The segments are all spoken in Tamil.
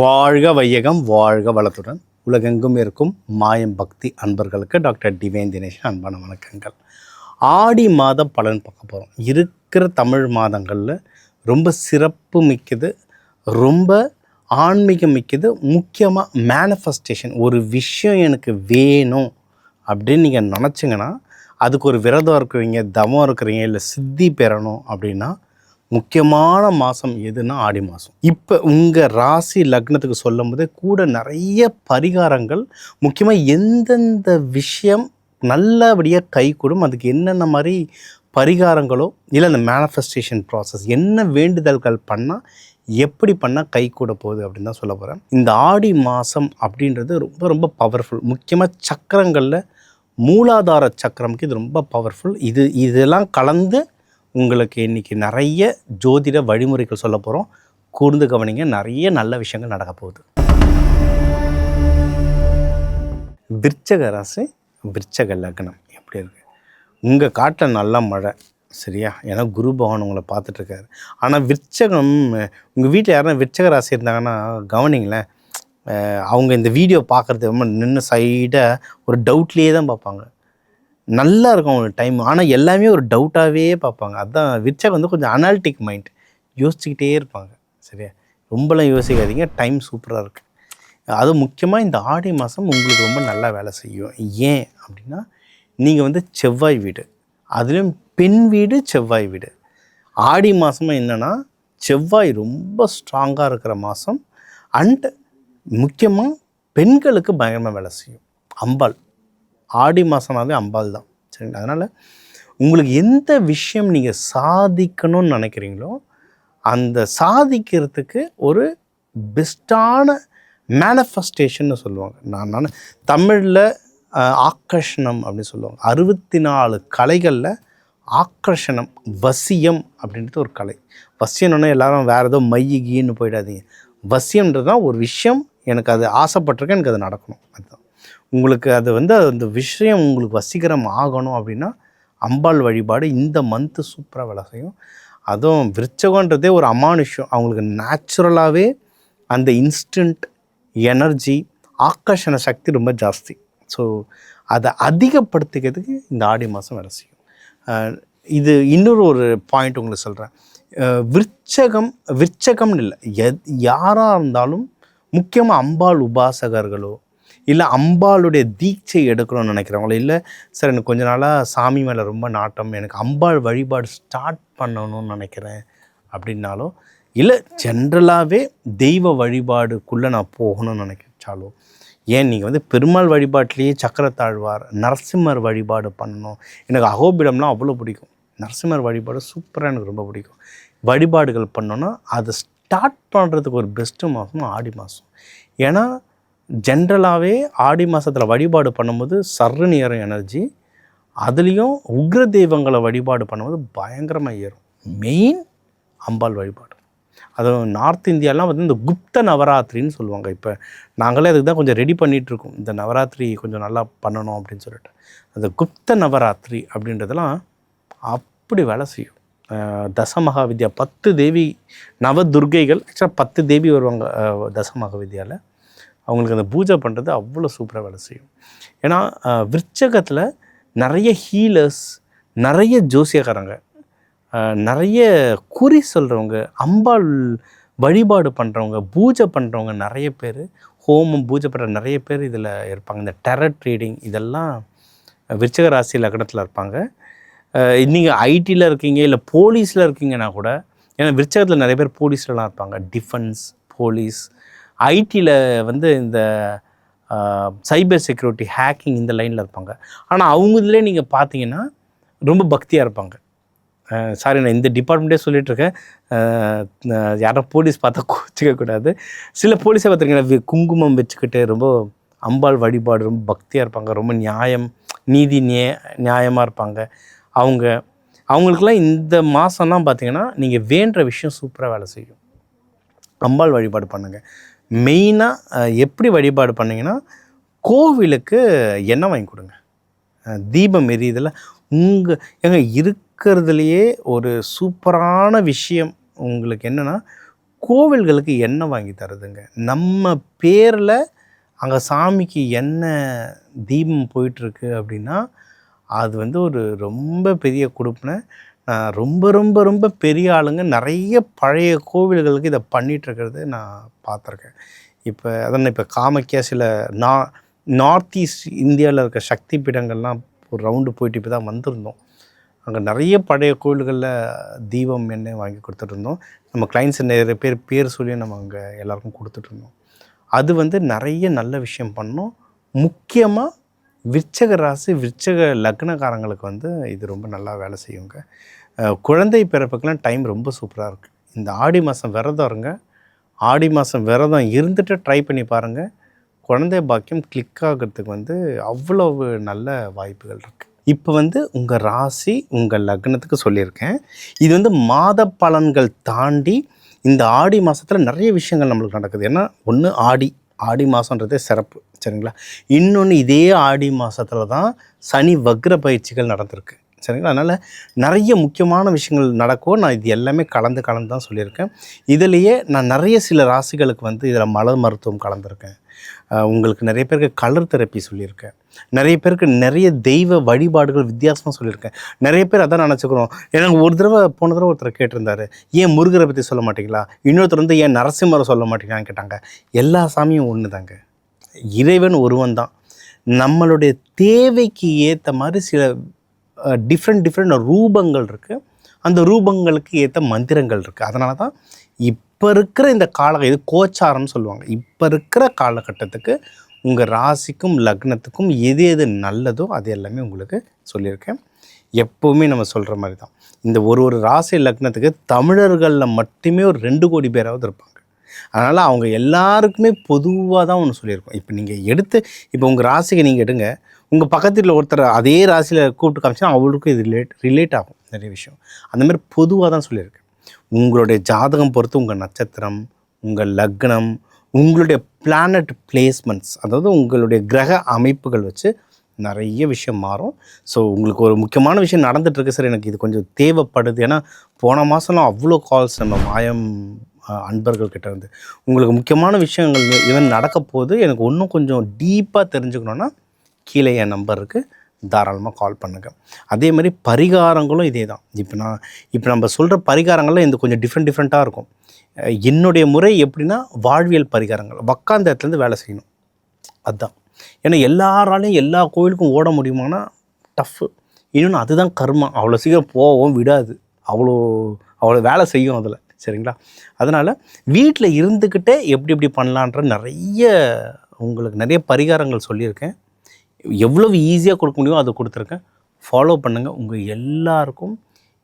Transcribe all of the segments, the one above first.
வாழ்க வையகம் வாழ்க வளத்துடன் உலகெங்கும் இருக்கும் மாயம் பக்தி அன்பர்களுக்கு டாக்டர் டிவைன் தினேஷ் அன்பான வணக்கங்கள். ஆடி மாத பலன் பார்க்க போகிறோம். இருக்கிற தமிழ் மாதங்களில் ரொம்ப சிறப்பு மிக்கது, ரொம்ப ஆன்மீகம் மிக்கது. முக்கியமாக மேனிஃபெஸ்டேஷன், ஒரு விஷயம் எனக்கு வேணும் அப்படின்னு நீங்கள் நினச்சிங்கன்னா, அதுக்கு ஒரு விரதம் இருக்கிறீங்க, தவம் இருக்கிறீங்க, இல்லை சித்தி பெறணும் அப்படின்னா முக்கியமான மாதம் எதுனா ஆடி மாதம். இப்போ உங்கள் ராசி லக்னத்துக்கு சொல்லும் போதே கூட நிறைய பரிகாரங்கள், முக்கியமாக எந்தெந்த விஷயம் நல்லபடியாக கை கூடும், அதுக்கு என்னென்ன மாதிரி பரிகாரங்களோ இல்லை அந்த மேனிஃபெஸ்டேஷன் ப்ராசஸ் என்ன வேண்டுதல்கள் பண்ணால் எப்படி பண்ணால் கை கூட போகுது அப்படின்னு தான் சொல்ல போகிறேன். இந்த ஆடி மாதம் அப்படின்றது ரொம்ப ரொம்ப பவர்ஃபுல். முக்கியமாக சக்கரங்களில் மூலாதார சக்கரமுக்கு இது ரொம்ப பவர்ஃபுல். இதெல்லாம் கலந்து உங்களுக்கு இன்றைக்கி நிறைய ஜோதிட வழிமுறைகள் சொல்ல போகிறோம். கூர்ந்து கவனிங்க, நிறைய நல்ல விஷயங்கள் நடக்க போகுது. விருச்சக ராசி, விருச்சக லக்னம் எப்படி இருக்குது? உங்கள் காட்டில் நல்லா மழை, சரியா? ஏன்னா குரு பகவான் உங்களை பார்த்துட்ருக்காரு. ஆனால் விருச்சகம், உங்கள் வீட்டில் யாரும் விருச்சக ராசி இருந்தாங்கன்னா கவனிங்களேன், அவங்க இந்த வீடியோ பார்க்குறது ரொம்ப நின்று சைடாக ஒரு டவுட்லேயே தான் பார்ப்பாங்க. நல்லா இருக்கும் அவங்க டைம், ஆனால் எல்லாமே ஒரு டவுட்டாகவே பார்ப்பாங்க. அதுதான் விருச்சகம் வந்து கொஞ்சம் அனாலிட்டிக் மைண்ட், யோசிச்சுக்கிட்டே இருப்பாங்க. சரியா? ரொம்பலாம் யோசிக்காதீங்க, டைம் சூப்பராக இருக்குது. அதுவும் முக்கியமாக இந்த ஆடி மாதம் உங்களுக்கு ரொம்ப நல்லா வேலை செய்யும். ஏன் அப்படின்னா, நீங்கள் வந்து செவ்வாய் வீடு, அதுலேயும் பெண் வீடு செவ்வாய் வீடு. ஆடி மாதமாக என்னென்னா செவ்வாய் ரொம்ப ஸ்ட்ராங்காக இருக்கிற மாதம். அண்ட் முக்கியமாக பெண்களுக்கு பயங்கரமாக வேலை செய்யும். அம்பாள், ஆடி மாதமாகவே அம்பாள் தான், சரிங்களா? அதனால் உங்களுக்கு எந்த விஷயம் நீங்கள் சாதிக்கணும்னு நினைக்கிறீங்களோ அந்த சாதிக்கிறதுக்கு ஒரு பெஸ்ட்டான மேனிஃபெஸ்டேஷன்னு சொல்லுவாங்க. நான் தமிழில் ஆக்கர்ஷணம் அப்படின்னு சொல்லுவாங்க. 64 கலைகளில் ஆக்கர்ஷணம், வசியம் அப்படின்றது ஒரு கலை. வசியம்னு எல்லாரும் வேறு ஏதோ மையிகின்னு போயிடாதீங்க. வசியம்ன்றது தான் ஒரு விஷயம், எனக்கு அது ஆசைப்பட்டிருக்கேன், எனக்கு அது நடக்கணும். அதுதான் உங்களுக்கு அது வந்து அந்த விஷயம் உங்களுக்கு வசீகரம் ஆகணும் அப்படின்னா அம்பாள் வழிபாடு இந்த மந்த்து சூப்பராக வேலை செய்யும். அதுவும் விருச்சகன்றதே ஒரு அமானுஷ்யம். அவங்களுக்கு நேச்சுரலாகவே அந்த இன்ஸ்டன்ட் எனர்ஜி, ஆக்கர்ஷண சக்தி ரொம்ப ஜாஸ்தி. ஸோ அதை அதிகப்படுத்திக்கிறதுக்கு இந்த ஆடி மாதம் வேலை செய்யும். இது இன்னொரு ஒரு பாயிண்ட் உங்களுக்கு சொல்கிறேன். விருச்சகம்னு இல்லை, யாராக இருந்தாலும் முக்கியமாக அம்பாள் உபாசகர்களோ இல்லை அம்பாளுடைய தீட்சை எடுக்கணும்னு நினைக்கிறவங்களோ, இல்லை சார் எனக்கு கொஞ்ச நாளாக சாமி மேலே ரொம்ப நாட்டம், எனக்கு அம்பாள் வழிபாடு ஸ்டார்ட் பண்ணணும்னு நினைக்கிறேன் அப்படின்னாலோ, இல்லை ஜென்ரலாகவே தெய்வ வழிபாடுக்குள்ளே நான் போகணும்னு நினைச்சாலோ, ஏன் நீங்கள் வந்து பெருமாள் வழிபாட்டிலேயே சக்கரத்தாழ்வார், நரசிம்மர் வழிபாடு பண்ணணும், எனக்கு அகோபிலம்லாம் அவ்வளோ பிடிக்கும். நரசிம்மர் வழிபாடு சூப்பராக எனக்கு ரொம்ப பிடிக்கும். வழிபாடுகள் பண்ணோன்னா அதை ஸ்டார்ட் பண்ணுறதுக்கு ஒரு பெஸ்ட்டு மாதம் ஆடி மாதம். ஏன்னா ஜென்ரலாகவே ஆடி மாதத்தில் வழிபாடு பண்ணும்போது சர்ன்னு ஏறும் எனர்ஜி. அதுலேயும் உக்ர தெய்வங்களை வழிபாடு பண்ணும்போது பயங்கரமாக ஏறும். மெயின் அம்பாள் வழிபாடு. அதுவும் நார்த் இந்தியாலாம் வந்து இந்த குப்த நவராத்திரின்னு சொல்லுவாங்க. இப்போ நாங்களே அதுக்கு தான் கொஞ்சம் ரெடி பண்ணிகிட்ருக்கோம், இந்த நவராத்திரி கொஞ்சம் நல்லா பண்ணணும் அப்படின்னு சொல்லிட்டு. அந்த குப்த நவராத்திரி அப்படின்றதெல்லாம் அப்படி வேலை செய்யும். தசமகா வித்யா 10 தேவி நவதுர்கைகள், ஆக்சுவலாக 10 தேவி வருவாங்க தசமகா வித்யாவில். அவங்களுக்கு அந்த பூஜை பண்ணுறது அவ்வளோ சூப்பராக வேலை செய்யும். ஏன்னா விருச்சகத்தில் நிறைய ஹீலர்ஸ், நிறைய ஜோசியக்காரங்க, நிறைய குறி சொல்கிறவங்க, அம்பாள் வழிபாடு பண்ணுறவங்க, பூஜை பண்ணுறவங்க நிறைய பேர், ஹோமம் பூஜை பண்ணுற நிறைய பேர் இதில் இருப்பாங்க. இந்த டெரட் ரீடிங் இதெல்லாம் விருச்சக ராசி லக்னத்தில் இருப்பாங்க. நீங்கள் ஐடியில் இருக்கீங்க, இல்லை போலீஸில் இருக்கீங்கன்னா கூட, ஏன்னா விருச்சகத்தில் நிறைய பேர் போலீஸ்லலாம் இருப்பாங்க, டிஃபென்ஸ், போலீஸ், ஐடியில் வந்து இந்த சைபர் செக்யூரிட்டி, ஹேக்கிங் இந்த லைனில் இருப்பாங்க. ஆனால் அவங்க இதிலே நீங்கள் பார்த்தீங்கன்னா ரொம்ப பக்தியாக இருப்பாங்க. சாரி, நான் இந்த டிபார்ட்மெண்ட்டே சொல்லிகிட்ருக்கேன், யாரும் போலீஸ் பார்த்தா கோச்சிக்கக்கூடாது. சில போலீஸை பார்த்துருக்கீங்கன்னா குங்குமம் வச்சுக்கிட்டு ரொம்ப அம்பாள் வழிபாடு ரொம்ப பக்தியாக இருப்பாங்க, ரொம்ப நியாயம், நீதி நியாயமாக இருப்பாங்க. அவங்களுக்கெல்லாம் இந்த மாதம்லாம் பார்த்திங்கன்னா நீங்கள் வேண்டுற விஷயம் சூப்பராக வேலை செய்யும். அம்பாள் வழிபாடு பண்ணுங்கள். மெயினாக எப்படி வழிபாடு பண்ணிங்கன்னா, கோவிலுக்கு எண்ணெய் வாங்கி கொடுங்க, தீபம் எரியுதில். இருக்கிறதுலையே ஒரு சூப்பரான விஷயம் உங்களுக்கு என்னென்னா, கோவில்களுக்கு எண்ணெய் வாங்கி தருதுங்க. நம்ம பேரில் அங்கே சாமிக்கு என்ன தீபம் போயிட்டுருக்கு அப்படின்னா அது வந்து ஒரு ரொம்ப பெரிய கொடுப்பினை. ரொம்ப ரொம்ப ரொம்ப பெரிய ஆளுங்க நிறைய பழைய கோவில்களுக்கு இதை பண்ணிகிட்ருக்கிறது நான் பார்த்துருக்கேன். இப்போ காமாக்கியா சில நார்த் ஈஸ்ட் இந்தியாவில் இருக்க சக்தி பீடங்கள்லாம் ஒரு ரவுண்டு போயிட்டு இப்போ தான் வந்திருந்தோம். அங்கே நிறைய பழைய கோவில்களில் தீபம் எண்ணெய் வாங்கி கொடுத்துட்ருந்தோம். நம்ம கிளைண்ட்ஸ் நிறைய பேர் சொல்லி நம்ம அங்கே எல்லாருக்கும் கொடுத்துட்ருந்தோம். அது வந்து நிறைய நல்ல விஷயம் பண்ணோம். முக்கியமாக விருச்சக ராசி விருச்சக லக்னக்காரங்களுக்கு வந்து இது ரொம்ப நல்லா வேலை செய்யுங்க. குழந்தை பிறப்புக்கெல்லாம் டைம் ரொம்ப சூப்பராக இருக்குது. இந்த ஆடி மாதம் விரதம் இருங்க. ஆடி மாதம் விரதம் இருந்துட்டு ட்ரை பண்ணி பாருங்கள். குழந்தை பாக்கியம் கிளிக் ஆகிறதுக்கு வந்து அவ்வளவு நல்ல வாய்ப்புகள் இருக்குது. இப்போ வந்து உங்கள் ராசி உங்கள் லக்னத்துக்கு சொல்லியிருக்கேன். இது வந்து மாத பலன்கள் தாண்டி இந்த ஆடி மாதத்தில் நிறைய விஷயங்கள் நம்மளுக்கு நடக்குது. ஏன்னா ஒன்று ஆடி மாதன்றதே சிறப்பு, சரிங்களா? இன்னொன்று இதே ஆடி மாதத்தில் தான் சனி வக்ர பயிற்சிகள் நடந்திருக்கு, சரிங்களா? அதனால் நிறைய முக்கியமான விஷயங்கள் நடக்கும். நான் இது எல்லாமே கலந்து தான் சொல்லியிருக்கேன். இதிலேயே நான் நிறைய சில ராசிகளுக்கு வந்து இதில் மலர் மருத்துவம் கலந்துருக்கேன். உங்களுக்கு நிறைய பேருக்கு கலர் தெரப்பி சொல்லியிருக்கேன். நிறைய பேருக்கு நிறைய தெய்வ வழிபாடுகள் வித்தியாசமாக சொல்லியிருக்கேன். நிறைய பேர் அதான் நினச்சிக்கிறோம். எனக்கு போன தடவை ஒருத்தர் கேட்டிருந்தார், ஏன் முருகரை பற்றி சொல்ல மாட்டீங்களா? இன்னொருத்தர் வந்து ஏன் நரசிம்மரை சொல்ல மாட்டீங்களான்னு கேட்டாங்க. எல்லா சாமியும் ஒன்று தாங்க, இறைவன் ஒருவன் தான். நம்மளுடைய தேவைக்கு ஏற்ற மாதிரி சில டிஃப்ரெண்ட் ரூபங்கள் இருக்குது. அந்த ரூபங்களுக்கு ஏற்ற மந்திரங்கள் இருக்குது. அதனால தான் இப்போ இருக்கிற இந்த இது கோச்சாரம்னு சொல்லுவாங்க. இப்போ இருக்கிற காலகட்டத்துக்கு உங்கள் ராசிக்கும் லக்னத்துக்கும் எது நல்லதோ அது எல்லாமே உங்களுக்கு சொல்லியிருக்கேன். எப்போவுமே நம்ம சொல்கிற மாதிரி தான், இந்த ஒரு ராசி லக்னத்துக்கு தமிழர்களில் மட்டுமே ஒரு 2 கோடி பேராவது இருப்பாங்க. அதனால் அவங்க எல்லாருக்குமே பொதுவாக தான் ஒன்று சொல்லியிருக்கோம். இப்போ நீங்கள் இப்போ உங்கள் ராசிக்கு நீங்கள் எடுங்க, உங்கள் பக்கத்தில் ஒருத்தர் அதே ராசியில் கூப்பிட்டு காமிச்சா அவங்களுக்கும் இது ரிலேட் ஆகும் நிறைய விஷயம். அந்தமாதிரி பொதுவாக தான் சொல்லியிருக்கேன். உங்களுடைய ஜாதகம் பொறுத்து உங்கள் நட்சத்திரம், உங்கள் லக்னம், உங்களுடைய பிளானட் பிளேஸ்மெண்ட்ஸ், அதாவது உங்களுடைய கிரக அமைப்புகள் வச்சு நிறைய விஷயம் மாறும். ஸோ உங்களுக்கு ஒரு முக்கியமான விஷயம் நடந்துகிட்ருக்கு சார், எனக்கு இது கொஞ்சம் தேவைப்படுது. ஏன்னா போன மாதம்லாம் அவ்வளோ கால்ஸ் நம்ம மாயம் அன்பர்கள்கிட்ட வந்து உங்களுக்கு முக்கியமான விஷயங்கள் ஈவன் நடக்க போது, எனக்கு இன்னும் கொஞ்சம் டீப்பாக தெரிஞ்சுக்கணுன்னா கீழே என் நம்பர் இருக்குது, தாராளமாக கால் பண்ணுங்கள். அதே மாதிரி பரிகாரங்களும் இதே தான். இப்போ நம்ம சொல்கிற பரிகாரங்கள்லாம் இந்த கொஞ்சம் டிஃப்ரெண்ட்டாக இருக்கும். என்னுடைய முறை எப்படின்னா வாழ்வியல் பரிகாரங்கள், உக்காந்த இடத்துலேருந்து வேலை செய்யணும், அதுதான். ஏன்னா எல்லாராலையும் எல்லா கோயிலுக்கும் ஓட முடியுமானா டஃப்பு. இன்னொன்று அதுதான் கர்மா, அவ்வளோ சீக்கிரம் போவோம் விடாது, அவ்வளோ வேலை செய்யும் அதில், சரிங்களா? அதனால் வீட்டில் இருந்துக்கிட்டே எப்படி பண்ணலான்ற உங்களுக்கு நிறைய பரிகாரங்கள் சொல்லியிருக்கேன். எவ்வளவு ஈஸியாக கொடுக்க முடியுமோ அதை கொடுத்துருக்கேன். ஃபாலோ பண்ணுங்கள். உங்கள் எல்லாருக்கும்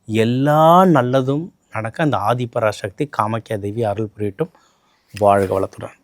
எல்லா நல்லதும் நடக்க அந்த ஆதிபராசக்தி காமாக்கியா தேவி அருள் புரியட்டும். வாழ்க வளத்துடன்.